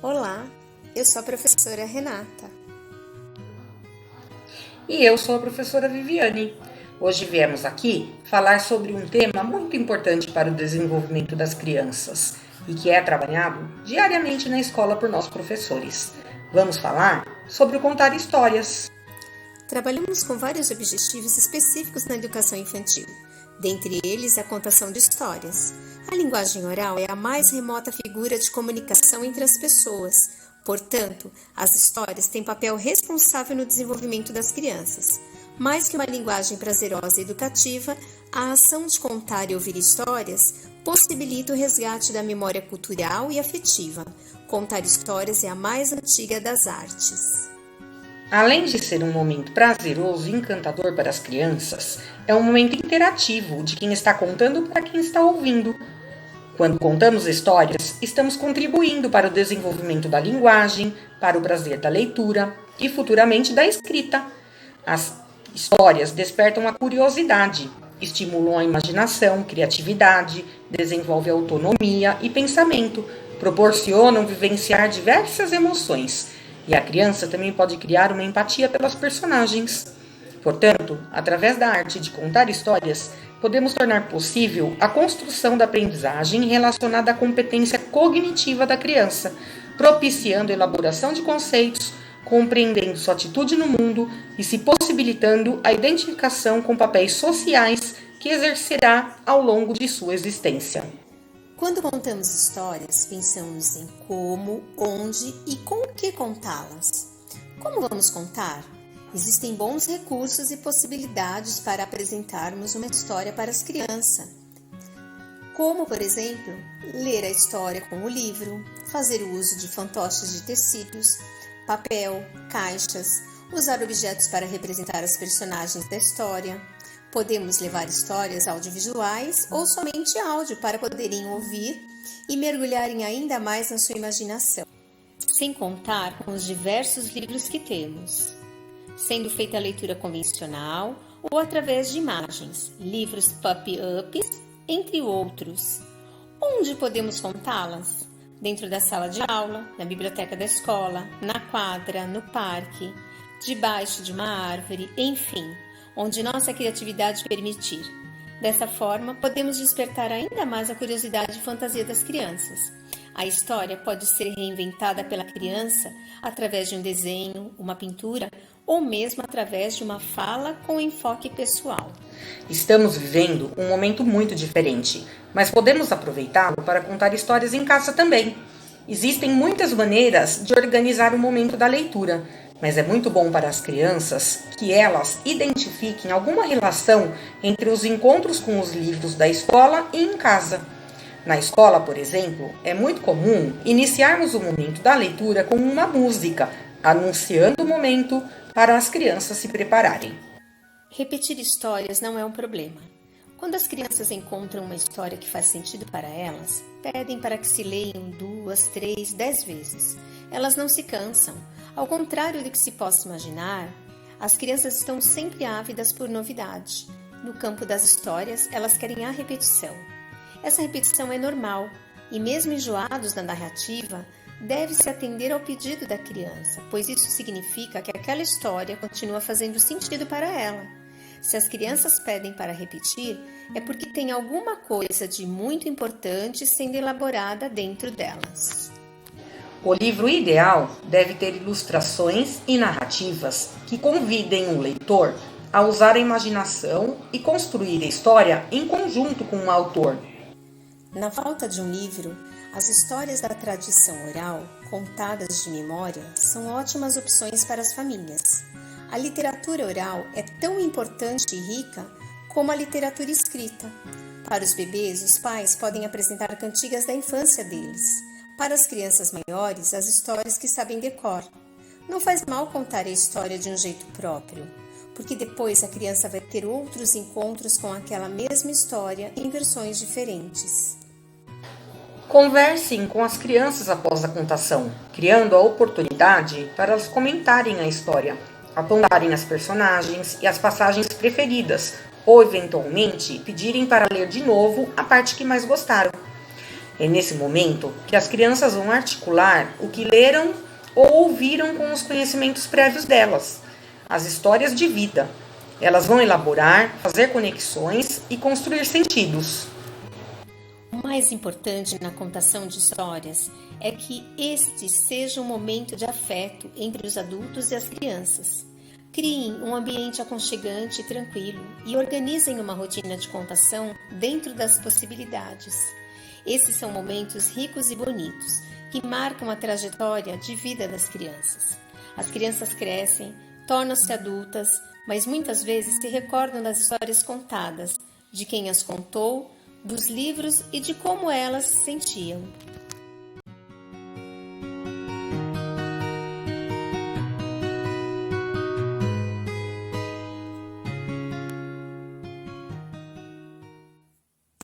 Olá, eu sou a professora Renata. E eu sou a professora Viviane. Hoje viemos aqui falar sobre um tema muito importante para o desenvolvimento das crianças e que é trabalhado diariamente na escola por nós professores. Vamos falar sobre o contar histórias. Trabalhamos com vários objetivos específicos na educação infantil, dentre eles a contação de histórias. A linguagem oral é a mais remota figura de comunicação entre as pessoas. Portanto, as histórias têm papel responsável no desenvolvimento das crianças. Mais que uma linguagem prazerosa e educativa, a ação de contar e ouvir histórias possibilita o resgate da memória cultural e afetiva. Contar histórias é a mais antiga das artes. Além de ser um momento prazeroso e encantador para as crianças, é um momento interativo de quem está contando para quem está ouvindo. Quando contamos histórias, estamos contribuindo para o desenvolvimento da linguagem, para o prazer da leitura e futuramente da escrita. As histórias despertam a curiosidade, estimulam a imaginação, criatividade, desenvolvem autonomia e pensamento, proporcionam vivenciar diversas emoções. E a criança também pode criar uma empatia pelas personagens. Portanto, através da arte de contar histórias, podemos tornar possível a construção da aprendizagem relacionada à competência cognitiva da criança, propiciando a elaboração de conceitos, compreendendo sua atitude no mundo e se possibilitando a identificação com papéis sociais que exercerá ao longo de sua existência. Quando contamos histórias, pensamos em como, onde e com o que contá-las. Como vamos contar? Existem bons recursos e possibilidades para apresentarmos uma história para as crianças. Como, por exemplo, ler a história com o livro, fazer o uso de fantoches de tecidos, papel, caixas, usar objetos para representar as personagens da história. Podemos levar histórias audiovisuais ou somente áudio para poderem ouvir e mergulharem ainda mais na sua imaginação. Sem contar com os diversos livros que temos, sendo feita a leitura convencional ou através de imagens, livros pop-ups, entre outros. Onde podemos contá-las? Dentro da sala de aula, na biblioteca da escola, na quadra, no parque, debaixo de uma árvore, enfim, onde nossa criatividade permitir. Dessa forma, podemos despertar ainda mais a curiosidade e fantasia das crianças. A história pode ser reinventada pela criança através de um desenho, uma pintura ou mesmo através de uma fala com enfoque pessoal. Estamos vivendo um momento muito diferente, mas podemos aproveitá-lo para contar histórias em casa também. Existem muitas maneiras de organizar o momento da leitura, mas é muito bom para as crianças que elas identifiquem alguma relação entre os encontros com os livros da escola e em casa. Na escola, por exemplo, é muito comum iniciarmos o momento da leitura com uma música, anunciando o momento para as crianças se prepararem. Repetir histórias não é um problema. Quando as crianças encontram uma história que faz sentido para elas, pedem para que se leiam 2, 3, 10 vezes. Elas não se cansam. Ao contrário do que se possa imaginar, as crianças estão sempre ávidas por novidade. No campo das histórias, elas querem a repetição. Essa repetição é normal e, mesmo enjoados na narrativa, deve-se atender ao pedido da criança, pois isso significa que aquela história continua fazendo sentido para ela. Se as crianças pedem para repetir, é porque tem alguma coisa de muito importante sendo elaborada dentro delas. O livro ideal deve ter ilustrações e narrativas que convidem o leitor a usar a imaginação e construir a história em conjunto com o autor. Na falta de um livro, as histórias da tradição oral, contadas de memória, são ótimas opções para as famílias. A literatura oral é tão importante e rica como a literatura escrita. Para os bebês, os pais podem apresentar cantigas da infância deles. Para as crianças maiores, as histórias que sabem de cor. Não faz mal contar a história de um jeito próprio, porque depois a criança vai ter outros encontros com aquela mesma história em versões diferentes. Conversem com as crianças após a contação, criando a oportunidade para elas comentarem a história, apontarem as personagens e as passagens preferidas, ou eventualmente pedirem para ler de novo a parte que mais gostaram. É nesse momento que as crianças vão articular o que leram ou ouviram com os conhecimentos prévios delas, as histórias de vida. Elas vão elaborar, fazer conexões e construir sentidos. O mais importante na contação de histórias é que este seja um momento de afeto entre os adultos e as crianças. Criem um ambiente aconchegante e tranquilo e organizem uma rotina de contação dentro das possibilidades. Esses são momentos ricos e bonitos que marcam a trajetória de vida das crianças. As crianças crescem, tornam-se adultas, mas muitas vezes se recordam das histórias contadas, de quem as contou, dos livros e de como elas se sentiam.